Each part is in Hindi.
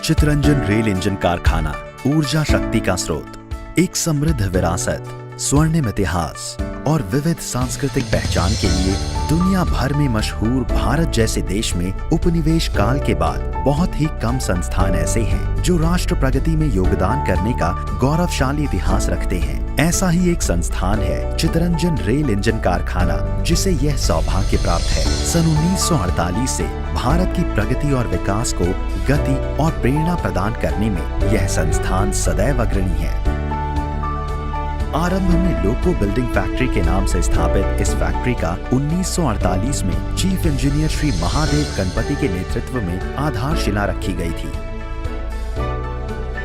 चितरंजन रेल इंजन कारखाना ऊर्जा शक्ति का स्रोत, एक समृद्ध विरासत, स्वर्णिम इतिहास और विविध सांस्कृतिक पहचान के लिए दुनिया भर में मशहूर भारत जैसे देश में उपनिवेश काल के बाद बहुत ही कम संस्थान ऐसे हैं जो राष्ट्र प्रगति में योगदान करने का गौरवशाली इतिहास रखते हैं। ऐसा ही एक संस्थान है चितरंजन रेल इंजन कारखाना, जिसे यह सौभाग्य प्राप्त है सन 1948 से भारत की प्रगति और विकास को गति और प्रेरणा प्रदान करने में यह संस्थान सदैव अग्रणी है। आरंभ में लोको बिल्डिंग फैक्ट्री के नाम से स्थापित इस फैक्ट्री का 1948 में चीफ इंजीनियर श्री महादेव गणपति के नेतृत्व में आधारशिला रखी गई थी।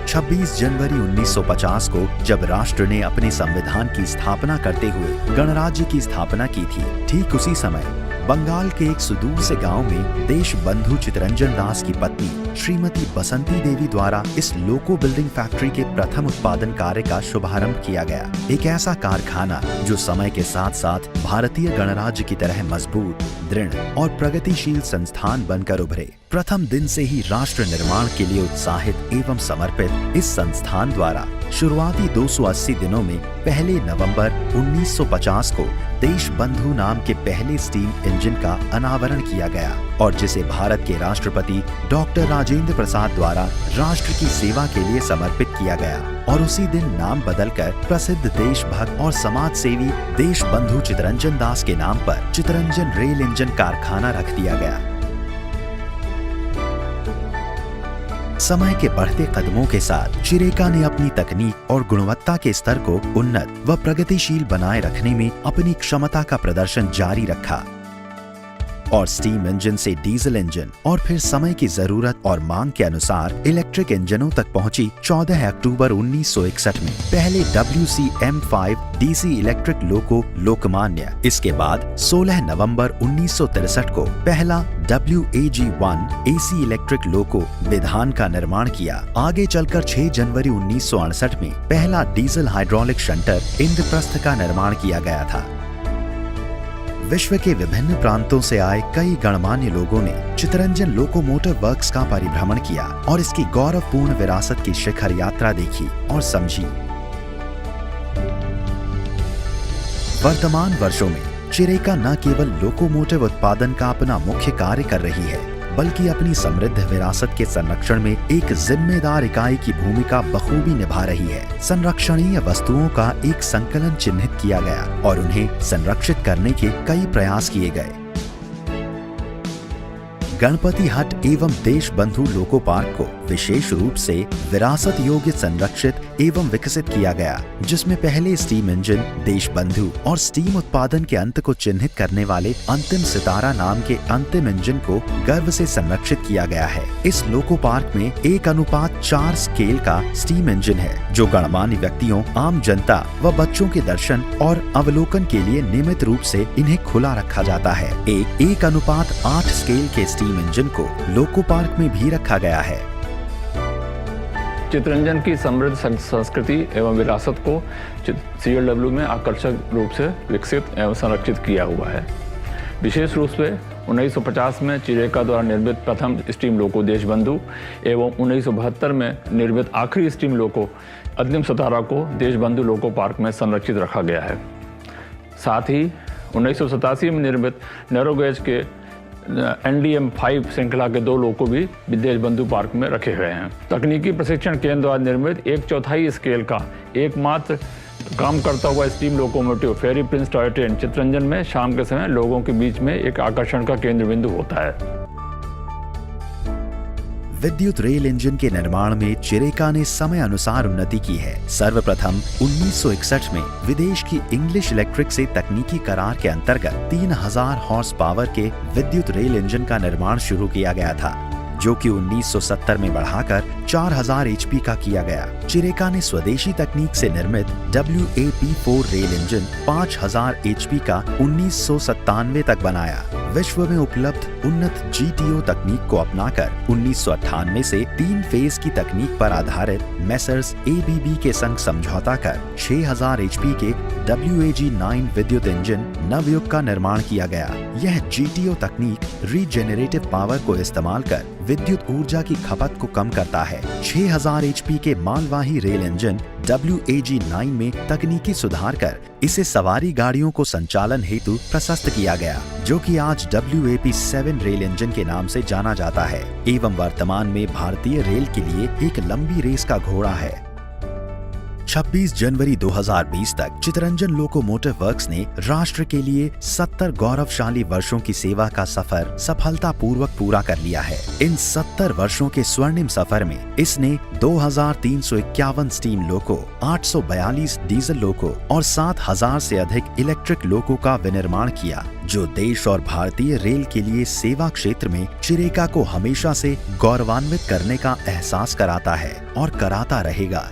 26 जनवरी 1950 को जब राष्ट्र ने अपने संविधान की स्थापना करते हुए गणराज्य की स्थापना की थी, ठीक उसी समय बंगाल के एक सुदूर से गांव में देश बंधु चितरंजन दास की पत्नी श्रीमती बसंती देवी द्वारा इस लोको बिल्डिंग फैक्ट्री के प्रथम उत्पादन कार्य का शुभारंभ किया गया। एक ऐसा कारखाना जो समय के साथ साथ भारतीय गणराज्य की तरह मजबूत, दृढ़ और प्रगतिशील संस्थान बनकर उभरे। प्रथम दिन से ही राष्ट्र निर्माण के लिए उत्साहित एवं समर्पित इस संस्थान द्वारा शुरुआती 280 दिनों में 1 नवंबर 1950 को देश बंधु नाम के पहले स्टीम इंजन का अनावरण किया गया और जिसे भारत के राष्ट्रपति डॉक्टर राजेंद्र प्रसाद द्वारा राष्ट्र की सेवा के लिए समर्पित किया गया और उसी दिन नाम बदलकर प्रसिद्ध देशभक्त और समाज सेवी देश बंधु चितरंजन दास के नाम पर चितरंजन रेल इंजन कारखाना रख दिया गया। समय के बढ़ते कदमों के साथ चिरेका ने अपनी तकनीक और गुणवत्ता के स्तर को उन्नत व प्रगतिशील बनाए रखने में अपनी क्षमता का प्रदर्शन जारी रखा और स्टीम इंजन से डीजल इंजन और फिर समय की जरूरत और मांग के अनुसार इलेक्ट्रिक इंजनों तक पहुंची। 14 अक्टूबर 1961 में पहले WCM5 DC electric loco Lokmanya, इसके बाद 16 नवंबर 1963 को पहला WAG1 एसी इलेक्ट्रिक लोको विधान का निर्माण किया। आगे चलकर 6 जनवरी 1968 में पहला डीजल हाइड्रोलिक शंटर इंद्रप्रस्थ का निर्माण किया गया था। विश्व के विभिन्न प्रांतों से आए कई गणमान्य लोगों ने चितरंजन लोकोमोटिव वर्क्स का परिभ्रमण किया और इसकी गौरवपूर्ण विरासत की शिखर यात्रा देखी और समझी। वर्तमान वर्षों में चिरेका न केवल लोकोमोटिव उत्पादन का अपना मुख्य कार्य कर रही है, बल्कि अपनी समृद्ध विरासत के संरक्षण में एक जिम्मेदार इकाई की भूमिका बखूबी निभा रही है। संरक्षणीय वस्तुओं का एक संकलन चिन्हित किया गया और उन्हें संरक्षित करने के कई प्रयास किए गए। गणपति हट एवं देश बंधु लोको पार्क को विशेष रूप से विरासत योग्य संरक्षित एवं विकसित किया गया, जिसमें पहले स्टीम इंजन देश बंधु और स्टीम उत्पादन के अंत को चिन्हित करने वाले अंतिम सितारा नाम के अंतिम इंजन को गर्व से संरक्षित किया गया है। इस लोको पार्क में 1:4 स्केल का स्टीम इंजन है, जो गणमान्य व्यक्तियों, आम जनता व बच्चों के दर्शन और अवलोकन के लिए नियमित रूप से इन्हें खुला रखा जाता है। एक 1:8 स्केल के स्टीम इंजन को लोको पार्क में भी रखा गया है। चितरंजन की समृद्ध संस्कृति एवं विरासत को CLW में आकर्षक रूप से विकसित एवं संरक्षित किया हुआ है। विशेष रूप से 1950 में चिरेका द्वारा निर्मित प्रथम स्टीम लोको देशबंधु एवं 1972 में निर्मित आखिरी स्टीम लोको अंतिम सितारा को देशबंधु लोको पार्क में संरक्षित रखा गया है। साथ ही 1987 में निर्मित नैरोगेज के NDM5 श्रृंखला के 2 लोको भी देश बंधु पार्क में रखे हुए हैं। तकनीकी प्रशिक्षण केंद्र द्वारा निर्मित 1/4 स्केल का एकमात्र काम करता हुआ स्टीम लोकोमोटिव फेरी प्रिंस टॉय ट्रेन चितरंजन में शाम के समय लोगों के बीच में एक आकर्षण का केंद्र बिंदु होता है। विद्युत रेल इंजन के निर्माण में चिरेका ने समय अनुसार उन्नति की है। सर्वप्रथम 1961 में विदेश की इंग्लिश इलेक्ट्रिक से तकनीकी करार के अंतर्गत 3000 हॉर्स पावर के विद्युत रेल इंजन का निर्माण शुरू किया गया था, जो कि 1970 में बढ़ाकर 4000 HP का किया गया। चिरेका ने स्वदेशी तकनीक से निर्मित WAP4 रेल इंजन 5000 HP का 1997 तक बनाया। विश्व में उपलब्ध उन्नत GTO तकनीक को अपनाकर 1998 से 3 फेज की तकनीक पर आधारित मेसर्स ABB के संग समझौता कर 6000 HP के WAG-9 विद्युत इंजन नवयुग का निर्माण किया गया। यह GTO तकनीक रीजेनरेटिव पावर को इस्तेमाल कर विद्युत ऊर्जा की खपत को कम करता है। 6000 HP के मालवाही रेल इंजन WAG-9 में तकनीकी सुधार कर इसे सवारी गाड़ियों को संचालन हेतु प्रशस्त किया गया, जो कि आज WAP-7 रेल इंजन के नाम से जाना जाता है एवं वर्तमान में भारतीय रेल के लिए एक लंबी रेस का घोड़ा है। 26 जनवरी 2020 तक चितरंजन लोकोमोटिव वर्क्स ने राष्ट्र के लिए 70 गौरवशाली वर्षों की सेवा का सफर सफलतापूर्वक पूरा कर लिया है। इन 70 वर्षों के स्वर्णिम सफर में इसने 2351 स्टीम लोको, 842 डीजल लोको और 7000 से अधिक इलेक्ट्रिक लोको का विनिर्माण किया, जो देश और भारतीय रेल के लिए सेवा क्षेत्र में चिरेका को हमेशा से गौरवान्वित करने का एहसास कराता है और कराता रहेगा।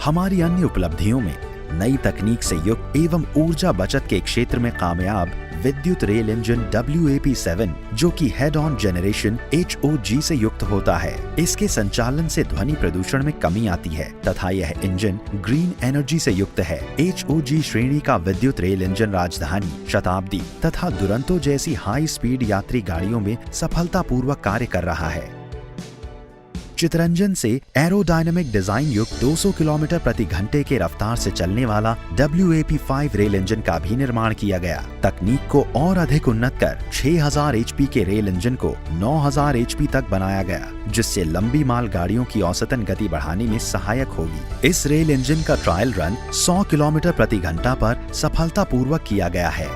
हमारी अन्य उपलब्धियों में नई तकनीक से युक्त एवं ऊर्जा बचत के क्षेत्र में कामयाब विद्युत रेल इंजन WAP-7, जो कि हेड ऑन जनरेशन HOG से युक्त होता है। इसके संचालन से ध्वनि प्रदूषण में कमी आती है तथा यह इंजन ग्रीन एनर्जी से युक्त है। HOG श्रेणी का विद्युत रेल इंजन राजधानी, शताब्दी तथा दुरंतो जैसी हाई स्पीड यात्री गाड़ियों में सफलतापूर्वक कार्य कर रहा है। चितरंजन से एरोडायनामिक डिजाइन युक्त 200 किलोमीटर प्रति घंटे के रफ्तार से चलने वाला WAP-5 रेल इंजन का भी निर्माण किया गया। तकनीक को और अधिक उन्नत कर 6000 HP के रेल इंजन को 9000 HP तक बनाया गया, जिससे लंबी माल गाड़ियों की औसतन गति बढ़ाने में सहायक होगी। इस रेल इंजन का ट्रायल रन 100 किलोमीटर प्रति घंटा पर सफलतापूर्वक किया गया है।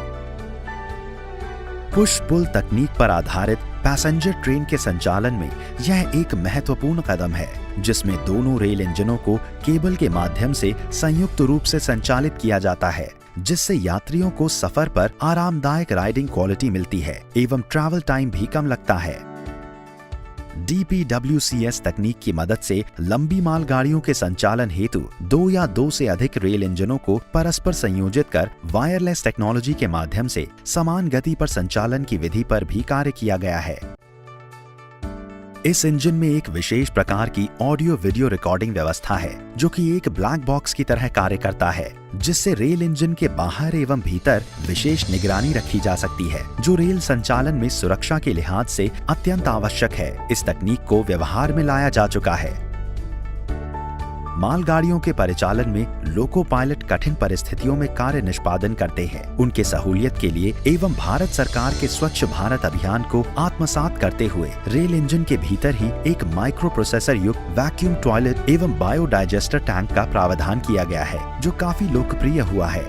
पुश पुल तकनीक पर आधारित पैसेंजर ट्रेन के संचालन में यह एक महत्वपूर्ण कदम है, जिसमें दोनों रेल इंजनों को केबल के माध्यम से संयुक्त रूप से संचालित किया जाता है, जिससे यात्रियों को सफर पर आरामदायक राइडिंग क्वालिटी मिलती है एवं ट्रैवल टाइम भी कम लगता है। DPWCS तकनीक की मदद से लंबी माल गाड़ियों के संचालन हेतु 2 या 2 से अधिक रेल इंजनों को परस्पर संयोजित कर वायरलेस टेक्नोलॉजी के माध्यम से समान गति पर संचालन की विधि पर भी कार्य किया गया है। इस इंजन में एक विशेष प्रकार की ऑडियो वीडियो रिकॉर्डिंग व्यवस्था है, जो कि एक ब्लैक बॉक्स की तरह कार्य करता है, जिससे रेल इंजन के बाहर एवं भीतर विशेष निगरानी रखी जा सकती है, जो रेल संचालन में सुरक्षा के लिहाज से अत्यंत आवश्यक है। इस तकनीक को व्यवहार में लाया जा चुका है। मालगाड़ियों के परिचालन में लोको पायलट कठिन परिस्थितियों में कार्य निष्पादन करते हैं। उनके सहूलियत के लिए एवं भारत सरकार के स्वच्छ भारत अभियान को आत्मसात करते हुए रेल इंजन के भीतर ही एक माइक्रो प्रोसेसर युक्त वैक्यूम टॉयलेट एवं बायोडाइजेस्टर टैंक का प्रावधान किया गया है, जो काफी लोकप्रिय हुआ है।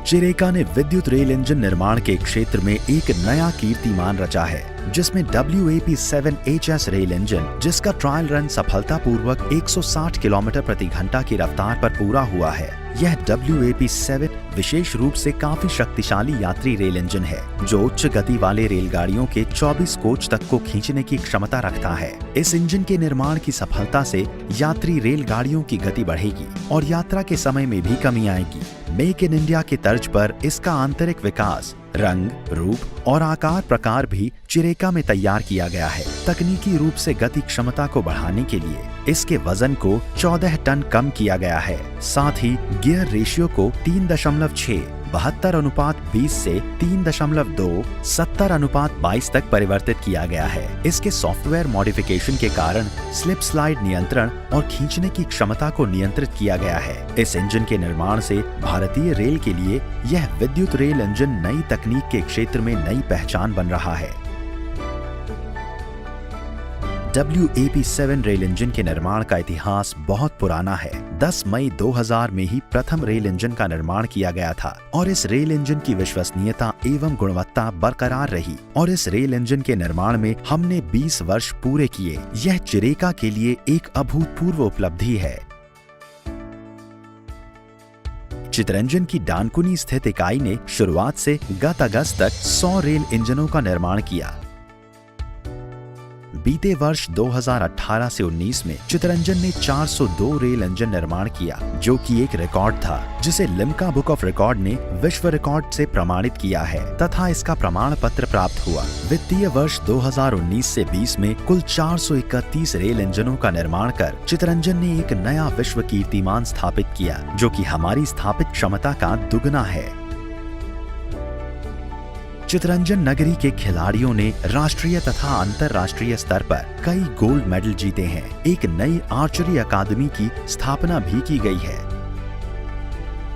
चिरेका ने विद्युत रेल इंजन निर्माण के क्षेत्र में एक नया कीर्तिमान रचा है, जिसमें WAP-7HS रेल इंजन, जिसका ट्रायल रन सफलतापूर्वक 160 किलोमीटर प्रति घंटा की रफ्तार पर पूरा हुआ है। यह WAP-7 विशेष रूप से काफी शक्तिशाली यात्री रेल इंजन है, जो उच्च गति वाले रेलगाड़ियों के 24 कोच तक को खींचने की क्षमता रखता है। इस इंजन के निर्माण की सफलता से यात्री रेलगाड़ियों की गति बढ़ेगी और यात्रा के समय में भी कमी आएगी। मेक इन इंडिया के तर्ज पर इसका आंतरिक विकास, रंग, रूप और आकार प्रकार भी चिरेका में तैयार किया गया है। तकनीकी रूप से गति क्षमता को बढ़ाने के लिए इसके वजन को 14 टन कम किया गया है। साथ ही गियर रेशियो को 3.6 72:20 से 3.2 70:22 तक परिवर्तित किया गया है। इसके सॉफ्टवेयर मॉडिफिकेशन के कारण स्लिप स्लाइड नियंत्रण और खींचने की क्षमता को नियंत्रित किया गया है। इस इंजन के निर्माण से भारतीय रेल के लिए यह विद्युत रेल इंजन नई तकनीक के क्षेत्र में नई पहचान बन रहा है। WAP-7 रेल इंजन के निर्माण का इतिहास बहुत पुराना है। 10 मई 2000 में ही प्रथम रेल इंजन का निर्माण किया गया था और इस रेल इंजन की विश्वसनीयता एवं गुणवत्ता बरकरार रही और इस रेल इंजन के निर्माण में हमने 20 वर्ष पूरे किए। यह चिरेका के लिए एक अभूतपूर्व उपलब्धि है। चितरंजन की डानकुनी स्थित इकाई ने शुरुआत से गत अगस्त तक 100 रेल इंजनों का निर्माण किया। बीते वर्ष 2018 से 19 में चितरंजन ने 402 रेल इंजन निर्माण किया, जो कि एक रिकॉर्ड था जिसे लिम्का बुक ऑफ रिकॉर्ड ने विश्व रिकॉर्ड से प्रमाणित किया है तथा इसका प्रमाण पत्र प्राप्त हुआ। वित्तीय वर्ष 2019 से 20 में कुल 431 रेल इंजनों का निर्माण कर चितरंजन ने एक नया विश्व कीर्तिमान स्थापित किया, जो कि हमारी स्थापित क्षमता का दुगना है। चितरंजन नगरी के खिलाड़ियों ने राष्ट्रीय तथा अंतर्राष्ट्रीय स्तर पर कई गोल्ड मेडल जीते हैं। एक नई आर्चरी अकादमी की स्थापना भी की गई है।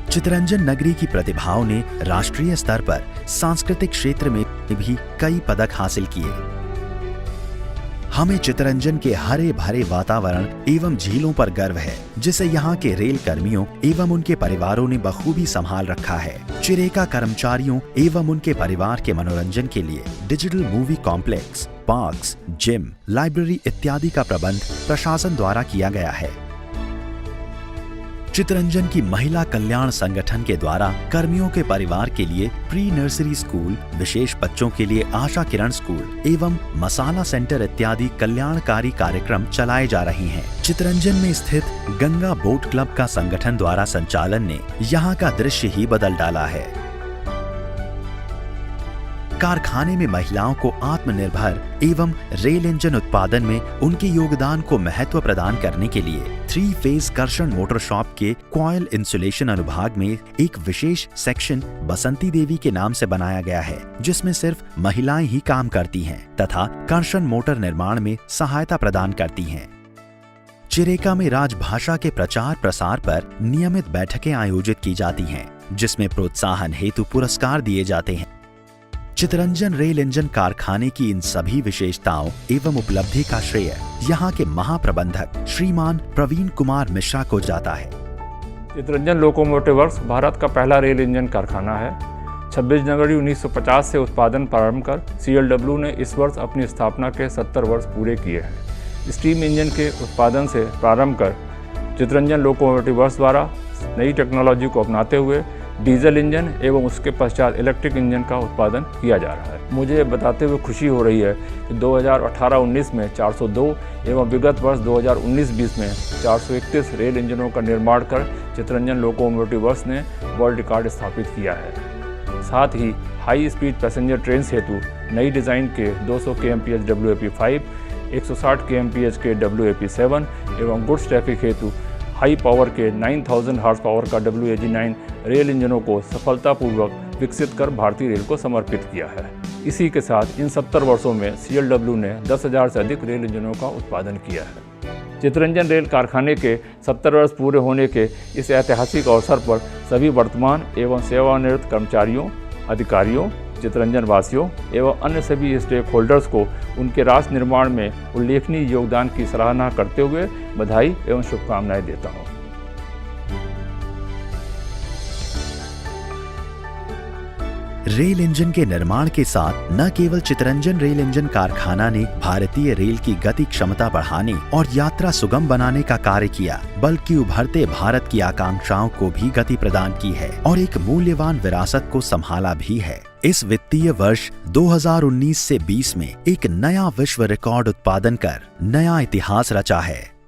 चितरंजन नगरी की प्रतिभाओं ने राष्ट्रीय स्तर पर सांस्कृतिक क्षेत्र में भी कई पदक हासिल किए। हमें चितरंजन के हरे भरे वातावरण एवं झीलों पर गर्व है, जिसे यहाँ के रेल कर्मियों एवं उनके परिवारों ने बखूबी संभाल रखा है। चिरेका कर्मचारियों एवं उनके परिवार के मनोरंजन के लिए digital movie complex, parks, gym, library इत्यादि का प्रबंध प्रशासन द्वारा किया गया है। चितरंजन की महिला कल्याण संगठन के द्वारा कर्मियों के परिवार के लिए प्री नर्सरी स्कूल, विशेष बच्चों के लिए आशा किरण स्कूल एवं मसाला सेंटर इत्यादि कल्याणकारी कार्यक्रम चलाए जा रहे हैं। चितरंजन में स्थित गंगा बोट क्लब का संगठन द्वारा संचालन ने यहाँ का दृश्य ही बदल डाला है। कारखाने में महिलाओं को आत्मनिर्भर एवं रेल इंजन उत्पादन में उनके योगदान को महत्व प्रदान करने के लिए 3 फेज कर्षण मोटर शॉप के कॉयल इंसुलेशन अनुभाग में एक विशेष सेक्शन बसंती देवी के नाम से बनाया गया है, जिसमें सिर्फ महिलाएं ही काम करती हैं तथा कर्षण मोटर निर्माण में सहायता प्रदान करती हैं। चिरेका में राजभाषा के प्रचार प्रसार पर नियमित बैठकें आयोजित की जाती हैं, जिसमें प्रोत्साहन हेतु पुरस्कार दिए जाते हैं। चितरंजन रेल इंजन कारखाने की इन सभी विशेषताओं एवं उपलब्धि का श्रेय यहाँ के महाप्रबंधक श्रीमान प्रवीण कुमार मिश्रा को जाता है। चितरंजन लोकोमोटिव वर्क्स भारत का पहला रेल इंजन कारखाना है। 26 जनवरी 1950 से उत्पादन प्रारंभ कर CLW ने इस वर्ष अपनी स्थापना के 70 वर्ष पूरे किए हैं। स्टीम इंजन के उत्पादन से प्रारंभ कर चितरंजन लोकोमोटिव वर्क्स द्वारा नई टेक्नोलॉजी को अपनाते हुए डीजल इंजन एवं उसके पश्चात इलेक्ट्रिक इंजन का उत्पादन किया जा रहा है। मुझे बताते हुए खुशी हो रही है कि 2018-19 में 402 एवं विगत वर्ष 2019-20 में 431 रेल इंजनों का निर्माण कर चितरंजन लोकोमोटिव वर्क्स ने वर्ल्ड रिकॉर्ड स्थापित किया है। साथ ही हाई स्पीड पैसेंजर ट्रेन हेतु नई डिज़ाइन के 200 kmph WAP5, 160 kmph के WAP7 एवं गुड्स ट्रैफिक हेतु हाई पावर के 9000 हॉर्स पावर का WAG9 रेल इंजनों को सफलतापूर्वक विकसित कर भारतीय रेल को समर्पित किया है। इसी के साथ इन 70 वर्षों में CLW ने 10,000 से अधिक रेल इंजनों का उत्पादन किया है। चितरंजन रेल कारखाने के 70 वर्ष पूरे होने के इस ऐतिहासिक अवसर पर सभी वर्तमान एवं सेवानिवृत्त कर्मचारियों, अधिकारियों, चितरंजन वासियों एवं अन्य सभी स्टेक होल्डर्स को उनके राष्ट्र निर्माण में उल्लेखनीय योगदान की सराहना करते हुए बधाई एवं शुभकामनाएं देता हूँ। रेल इंजन के निर्माण के साथ न केवल चितरंजन रेल इंजन कारखाना ने भारतीय रेल की गति क्षमता बढ़ाने और यात्रा सुगम बनाने का कार्य किया, बल्कि उभरते भारत की आकांक्षाओं को भी गति प्रदान की है और एक मूल्यवान विरासत को संभाला भी है। इस वित्तीय वर्ष 2019 से 20 में एक नया विश्व रिकॉर्ड उत्पादन कर नया इतिहास रचा है।